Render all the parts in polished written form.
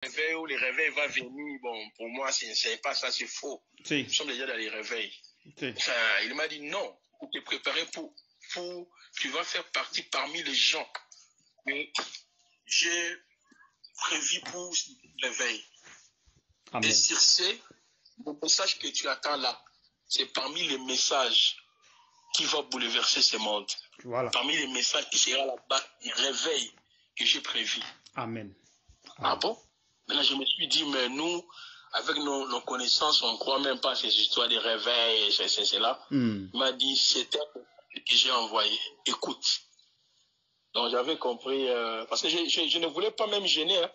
réveil ou les réveils va venir, bon, pour moi, c'est pas ça, c'est faux. Sí. Nous sommes déjà dans les réveils. Sí. Il m'a dit non, pour te préparer tu vas faire partie parmi les gens que j'ai prévu pour le réveil. Amen. Et sur ce, le message que tu attends là, c'est parmi les messages qui va bouleverser ce monde. Voilà. Parmi les messages qui sera là-bas, les réveils que j'ai prévus. Amen. Ah bon? Maintenant, je me suis dit, mais nous, avec nos connaissances, on ne croit même pas à ces histoires de réveil, c'est là. Il m'a dit, c'est un message que j'ai envoyé. Écoute. Donc, j'avais compris, parce que je ne voulais pas même gêner. Hein.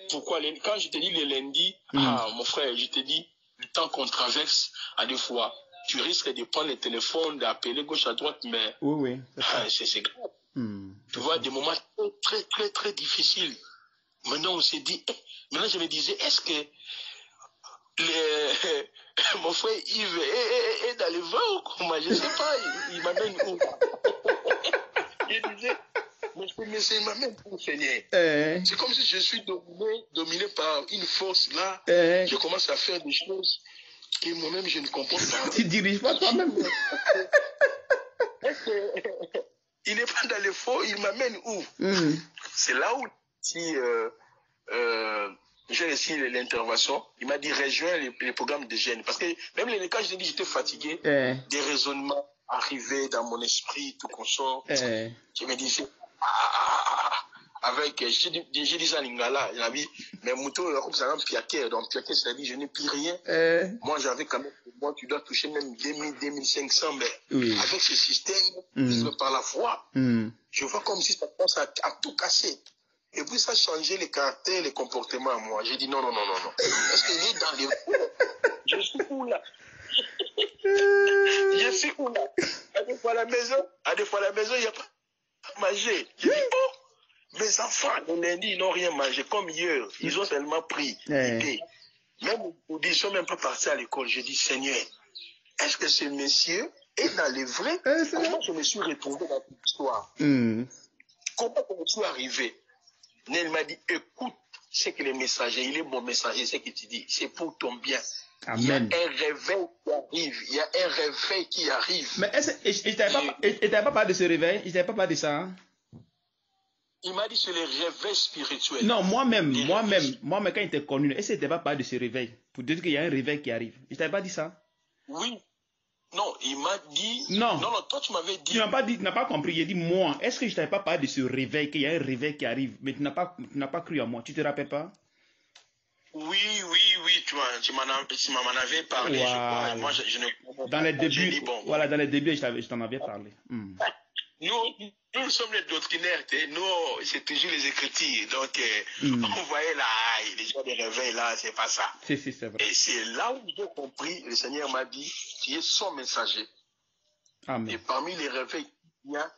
Pourquoi? Quand je te dis le lundi, mon frère, je te dis, le temps qu'on traverse, à deux fois, tu risques de prendre le téléphone, d'appeler gauche à droite, mais oui, c'est grave. Tu vois, des moments très, très, très difficiles. Maintenant, on s'est dit, maintenant je me disais, est-ce que mon frère Yves est dans le vent ou comment? Je ne sais pas, il m'amène où? Je disais, mais il m'amène où, Seigneur? C'est comme si je suis dominé par une force là. Je commence à faire des choses que moi-même je ne comprends pas. Tu ne diriges pas toi-même. Il n'est pas dans le faux, il m'amène où? C'est là où, si j'ai réussi l'intervention, il m'a dit rejoins les programmes de jeunes. Parce que même quand je t'ai dit j'étais fatigué, des raisonnements arrivaient dans mon esprit, tout consort. Je me disais, avec, j'ai dit ça à Lingala, il a dit, mais Mouto, comme ça, donc piaquer, c'est-à-dire, je n'ai plus rien. Moi, j'avais quand même, moi, tu dois toucher même 2000, 2500, mais avec ce système, par la foi, je vois comme si ça commence à tout casser. Et puis, ça a changé les caractères, les comportements à moi. J'ai dit, non. Est-ce qu'il est dans les... Je suis où là? Je suis où là? À des fois à la maison, il n'y a pas à manger. J'ai dit, oh, mes enfants, le lundi, ils n'ont rien mangé comme hier. Ils ont seulement pris l'idée. Même ils sont même pas partis à l'école. J'ai dit, Seigneur, est-ce que ce monsieur est dans les vrais? Comment je me suis retrouvé dans cette histoire? Comment je me suis arrivé? Il m'a dit, écoute ce que le messager, il est bon messager, ce que tu dis, c'est pour ton bien. Amen. Il y a un réveil qui arrive. Il y a un réveil qui arrive. Mais est-ce que il t'avait pas parlé de ce réveil? Il t'avait pas parlé de ça? Hein? Il m'a dit sur les réveils spirituels. Non, moi-même, quand il t'a connu, est-ce qu'il t'avait pas parlé de ce réveil? Pour dire qu'il y a un réveil qui arrive. Il t'avait pas dit ça? Oui. Non, il m'a dit... Non, toi tu m'avais dit... Tu n'as pas compris. Il a dit moi. Est-ce que je t'avais pas parlé de ce réveil, qu'il y a un réveil qui arrive? Mais tu n'as pas cru à moi. Tu te rappelles pas? Oui, tu m'en avais parlé, voilà. Je crois. Moi, je ne... Dans les débuts, voilà, dans les débuts, je t'en avais parlé. Nous sommes les doctrinaires, nous, c'est toujours les écritures. Donc, on voyait là, les gens des réveils là, c'est pas ça. C'est vrai. Et c'est là où j'ai compris, le Seigneur m'a dit, tu es son messager. Amen. Et parmi les réveils, il y a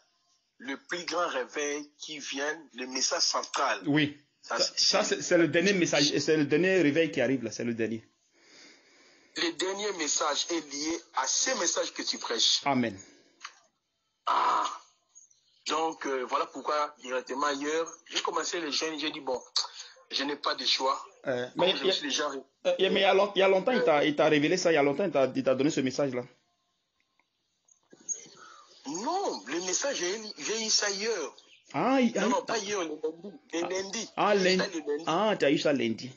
le plus grand réveil qui vient, le message central. Oui. Ça c'est le dernier message, c'est le dernier réveil qui arrive là, c'est le dernier. Le dernier message est lié à ce message que tu prêches. Amen. Donc, voilà pourquoi, directement hier, j'ai commencé les jeunes, j'ai dit, bon, je n'ai pas de choix. Mais il y a longtemps, il t'a révélé ça, il y a longtemps, il t'a donné ce message-là. Non, le message, j'ai eu ça hier. Non, pas hier, le lundi. Lundi. Tu as eu ça lundi.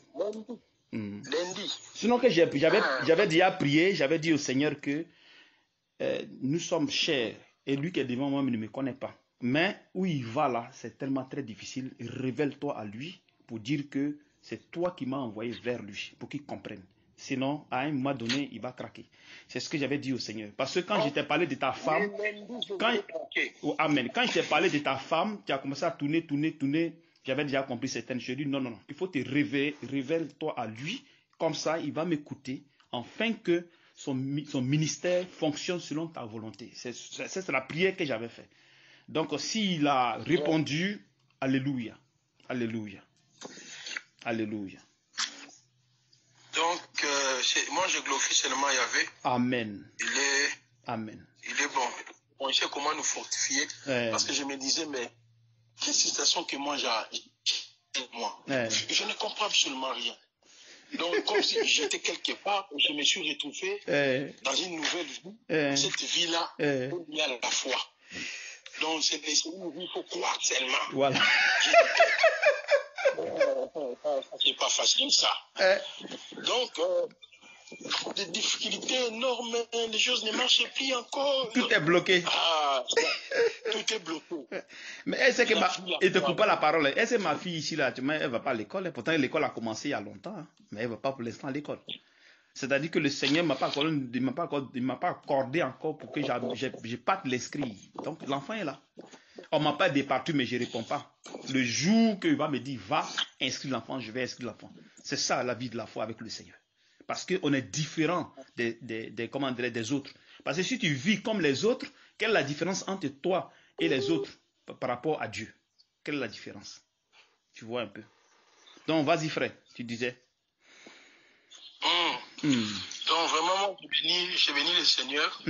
Lundi. Sinon que j'avais déjà prié, j'avais dit au Seigneur que nous sommes chers et lui qui est devant moi ne me connaît pas. Mais où il va là, c'est tellement très difficile. Révèle-toi à lui pour dire que c'est toi qui m'as envoyé vers lui pour qu'il comprenne. Sinon, à un moment donné, il va craquer. C'est ce que j'avais dit au Seigneur. Parce que quand je t'ai parlé de ta femme, quand je t'ai parlé de ta femme, tu as commencé à tourner. J'avais déjà compris certaines choses. Je dis non. Il faut te révèle-toi à lui. Comme ça, il va m'écouter. Afin que son ministère fonctionne selon ta volonté. C'est la prière que j'avais faite. Donc, s'il a répondu, alléluia. Alléluia. Alléluia. Donc, moi, je glorifie seulement Yahvé. Amen. Amen. Il est bon. On sait comment nous fortifier. Parce que je me disais, mais quelle situation que moi moi. Je ne comprends absolument rien. Donc, comme si j'étais quelque part, je me suis retrouvé dans une nouvelle vie. Cette vie-là, il y a la foi. Donc, c'est une vie, il faut croire seulement. Voilà. C'est pas facile, ça. Donc, des difficultés énormes, les choses ne marchent plus encore. Tout est bloqué. Tout est bloqué. Mais elle sait que elle te coupe pas la parole. Elle sait ma fille ici, là, elle va pas à l'école. Pourtant, l'école a commencé il y a longtemps. Hein, mais elle va pas pour l'instant à l'école. C'est-à-dire que le Seigneur m'a pas accordé encore pour que je parte l'esprit. Donc, l'enfant est là. On m'a pas départu, mais je réponds pas. Le jour qu'il va me dire, va inscrire l'enfant, je vais inscrire l'enfant. C'est ça la vie de la foi avec le Seigneur. Parce qu'on est différent des autres. Parce que si tu vis comme les autres, quelle est la différence entre toi et les autres par rapport à Dieu? Quelle est la différence? Tu vois un peu. Donc, vas-y frère, tu disais. Donc, vraiment, j'ai béni le Seigneur.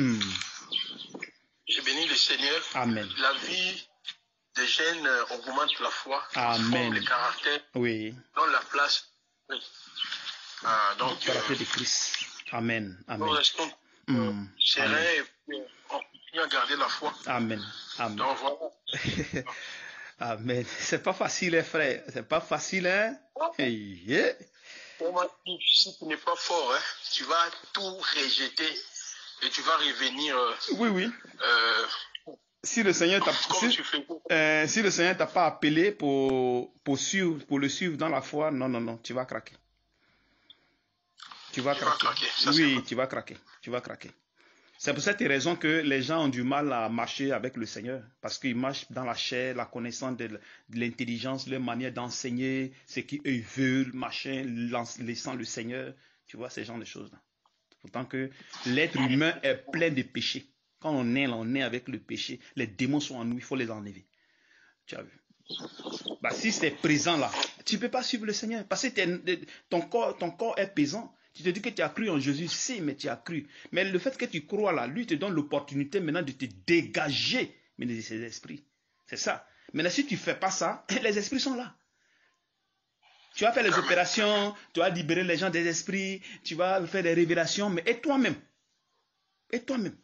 J'ai béni le Seigneur. Amen. La vie des jeunes augmente la foi. Amen. Le caractère. Oui. Dans la place. Oui. Donc, le caractère de Christ. Amen. Amen. Nous restons sereins et on continue à garder la foi. Amen. Amen. Donc, voilà. Amen. C'est pas facile, hein, frère. C'est pas facile, hein. Yeah. Si tu n'es pas fort, hein, tu vas tout rejeter et tu vas revenir. Oui. Si le Seigneur t'a pas appelé pour le suivre dans la foi, non, tu vas craquer. Tu vas craquer. Oui, tu vas craquer. Tu vas craquer. C'est pour cette raison que les gens ont du mal à marcher avec le Seigneur. Parce qu'ils marchent dans la chair, la connaissance de l'intelligence, leur manière d'enseigner, ce qu'ils veulent, machin, laissant le Seigneur. Tu vois, ces genres de choses-là. Pourtant que l'être humain est plein de péchés. Quand on est avec le péché. Les démons sont en nous, il faut les enlever. Tu as vu? Si c'est présent là, tu ne peux pas suivre le Seigneur. Parce que ton corps est pesant. Tu te dis que tu as cru en Jésus, si, mais tu as cru. Mais le fait que tu crois là, lui te donne l'opportunité maintenant de te dégager de ces esprits. C'est ça. Maintenant, si tu ne fais pas ça, les esprits sont là. Tu vas faire les opérations, tu vas libérer les gens des esprits, tu vas faire des révélations, mais et toi-même? Et toi-même?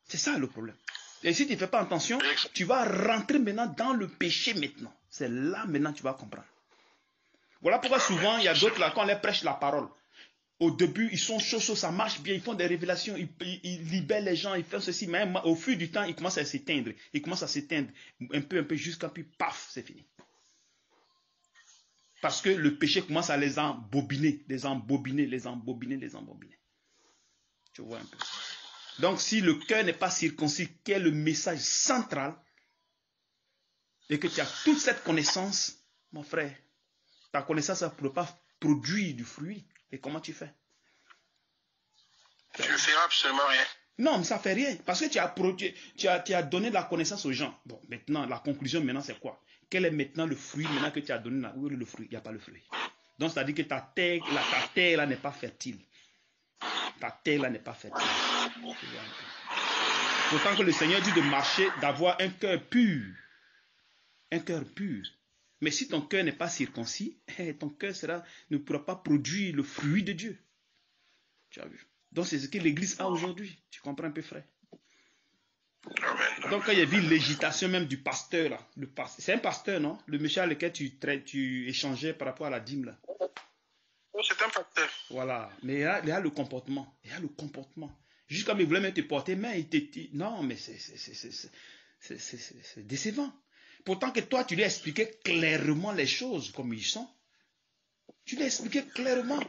C'est ça le problème. Et si tu ne fais pas attention, tu vas rentrer maintenant dans le péché maintenant. C'est là maintenant que tu vas comprendre. Voilà pourquoi souvent, il y a d'autres là, quand on les prêche la parole, au début, ils sont chauds, ça marche bien, ils font des révélations, ils libèrent les gens, ils font ceci, mais au fil du temps, ils commencent à s'éteindre. Ils commencent à s'éteindre un peu, jusqu'à puis paf, c'est fini. Parce que le péché commence à les embobiner. Tu vois un peu. Donc, si le cœur n'est pas circoncis, quel est le message central, et que tu as toute cette connaissance, mon frère, ta connaissance ne peut pas produire du fruit. Et comment tu fais? Tu ne feras absolument rien. Non, mais ça ne fait rien. Parce que tu as donné de la connaissance aux gens. Bon, maintenant, la conclusion, maintenant, c'est quoi? Quel est maintenant le fruit, maintenant que tu as donné? Où est le fruit? Il n'y a pas le fruit. Donc, c'est-à-dire que ta terre là n'est pas fertile. Ta terre là n'est pas fertile. Pourtant que le Seigneur dit de marcher, d'avoir un cœur pur. Un cœur pur. Mais si ton cœur n'est pas circoncis, ton cœur ne pourra pas produire le fruit de Dieu. Tu as vu? Donc c'est ce que l'Église a aujourd'hui. Tu comprends un peu, frère? Amen. Donc quand il y a vu l'agitation même du pasteur, là, c'est un pasteur, non? Le monsieur avec lequel tu échangeais par rapport à la dîme, là. C'est un pasteur. Voilà. Mais il y a le comportement. Jusqu'à il voulait même te porter main, non, mais c'est décevant. Pourtant que toi, tu lui as expliqué clairement les choses comme ils sont. Tu lui as expliqué clairement.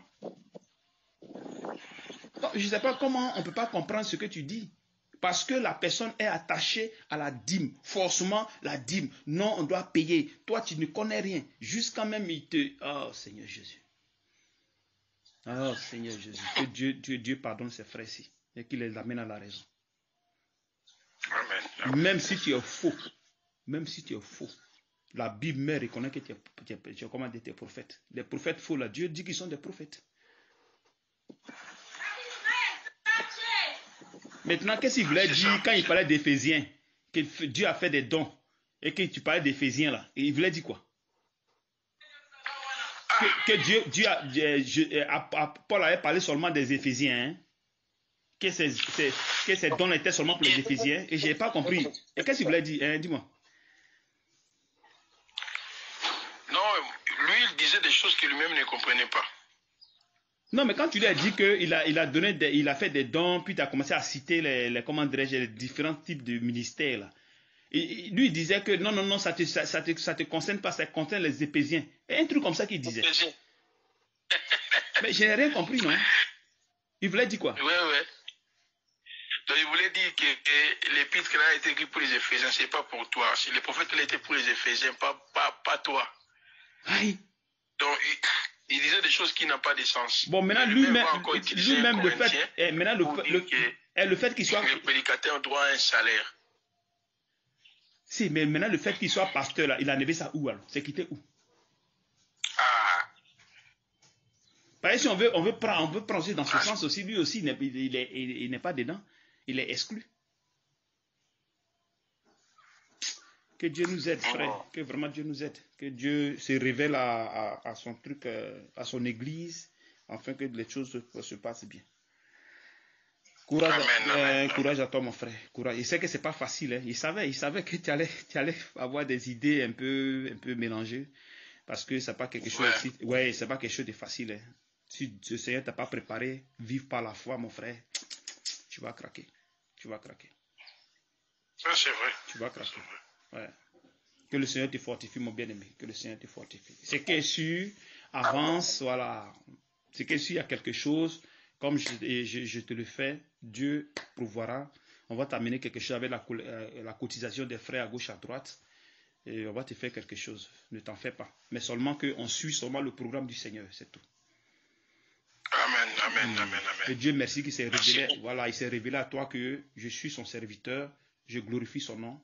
Donc, je ne sais pas comment on ne peut pas comprendre ce que tu dis. Parce que la personne est attachée à la dîme. Forcément, la dîme. Non, on doit payer. Toi, tu ne connais rien. Jusqu'à même, il te... Oh, Seigneur Jésus. Oh, Seigneur Jésus. Que Dieu pardonne ses frères-ci. Et qu'il les amène à la raison. Amen. Même si tu es faux. La Bible me reconnaît que tu es prophète. Les prophètes faux, là, Dieu dit qu'ils sont des prophètes. Maintenant, qu'est-ce qu'il voulait dire quand il parlait d'Éphésiens? Que Dieu a fait des dons. Et que tu parlais d'Éphésiens là. Et il voulait dire quoi? Paul avait parlé seulement des Éphésiens, hein, que ces dons étaient seulement pour les Éphésiens, et je n'ai pas compris. Et qu'est-ce qu'il voulait dire, hein, dis-moi. Non, lui, il disait des choses que lui-même ne comprenait pas. Non, mais quand tu lui as dit qu'il a fait des dons, puis tu as commencé à citer les différents types de ministères, là. Et lui, il disait que non, ça te concerne pas, ça concerne les Éphésiens. Et un truc comme ça qu'il disait. Mais je n'ai rien compris, non? Il voulait dire quoi? Oui. Donc, il voulait dire que l'épître là a été écrit pour les Éphésiens, c'est pas pour toi. Si le prophète là était pour les Éphésiens, pas toi. Aïe. Donc, il disait des choses qui n'ont pas de sens. Bon, maintenant, lui-même, le fait qu'il soit... Le prédicateur a droit à un salaire. Si, mais maintenant, le fait qu'il soit pasteur, là, il a enlevé ça où alors? C'est quitté où? Parce que si on veut prendre aussi dans ce sens aussi, lui aussi, il n'est pas dedans. Il est exclu. Que Dieu nous aide, frère. Que vraiment Dieu nous aide. Que Dieu se révèle à son truc, à son église, afin que les choses se passent bien. Courage, courage à toi, mon frère. Courage. Il sait que c'est pas facile. Hein. Il savait que tu allais avoir des idées un peu mélangées. Parce que c'est pas quelque chose c'est pas quelque chose de facile. Hein. Si le Seigneur t'a pas préparé, vive par la foi, mon frère. Tu vas craquer. Ça, c'est vrai. Tu vas craquer. Ouais. Que le Seigneur te fortifie, mon bien-aimé. Que le Seigneur te fortifie. C'est que si avance, voilà. C'est que s'il y a quelque chose, comme je te le fais, Dieu pourvoira. On va t'amener quelque chose avec la cotisation des frères à gauche, à droite. Et on va te faire quelque chose. Ne t'en fais pas. Mais seulement qu'on suit seulement le programme du Seigneur. C'est tout. Amen. Et Dieu merci qu'il s'est révélé. Voilà, il s'est révélé à toi que je suis son serviteur. Je glorifie son nom.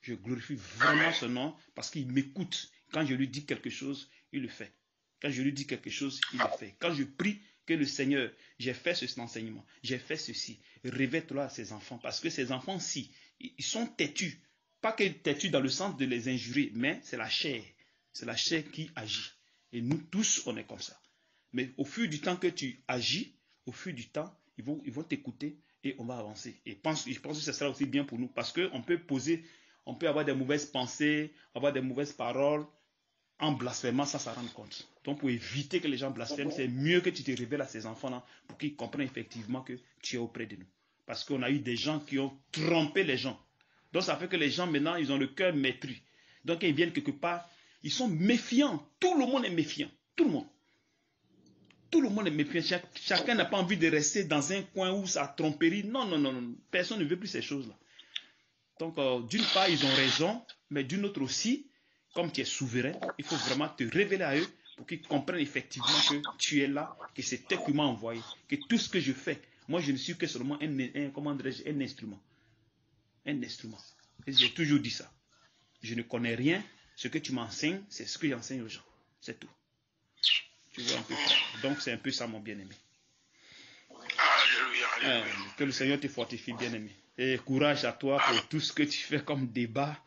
Je glorifie vraiment son nom parce qu'il m'écoute. Quand je lui dis quelque chose, il le fait. Quand je lui dis quelque chose, il le fait. Quand je prie que le Seigneur, j'ai fait cet enseignement, j'ai fait ceci, révèle-toi à ces enfants. Parce que ces enfants-ci, ils sont têtus. Pas que têtus dans le sens de les injurer, mais c'est la chair. C'est la chair qui agit. Et nous tous, on est comme ça. Mais au fur du temps que tu agis, au fur du temps, ils vont t'écouter et on va avancer. Et je pense que ce sera aussi bien pour nous parce qu'on peut avoir des mauvaises pensées, avoir des mauvaises paroles en blasphémant sans s'en rendre compte. Donc pour éviter que les gens blasphèment, c'est mieux que tu te révèles à ces enfants-là pour qu'ils comprennent effectivement que tu es auprès de nous. Parce qu'on a eu des gens qui ont trompé les gens. Donc ça fait que les gens maintenant, ils ont le cœur maîtris. Donc quand ils viennent quelque part, ils sont méfiants. Tout le monde est méfiant. Tout le monde. Tout le monde est méfiant. Chacun n'a pas envie de rester dans un coin où ça tromperie. Non. Personne ne veut plus ces choses-là. Donc, d'une part, ils ont raison, mais d'une autre aussi, comme tu es souverain, il faut vraiment te révéler à eux pour qu'ils comprennent effectivement que tu es là, que c'est toi qui m'as envoyé, que tout ce que je fais, moi, je ne suis que seulement un instrument. Un instrument. Et j'ai toujours dit ça. Je ne connais rien. Ce que tu m'enseignes, c'est ce que j'enseigne aux gens. C'est tout. Tu vois un peu ça. Donc, c'est un peu ça, mon bien-aimé. Alléluia. Que le Seigneur te fortifie, bien-aimé. Et courage à toi pour tout ce que tu fais comme débat.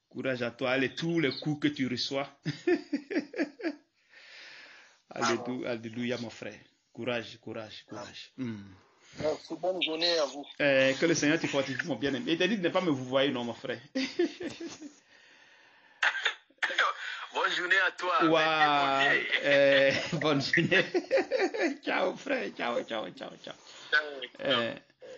Courage à toi. Allez, tous les coups que tu reçois. Alléluia, mon frère. Courage. Merci, bonne journée à vous. Que le Seigneur te fortifie, mon bien-aimé. Et t'as dit de ne pas me vous voyez, non, mon frère. Bonne journée à toi. Bonne journée. Ciao, frère. Ciao.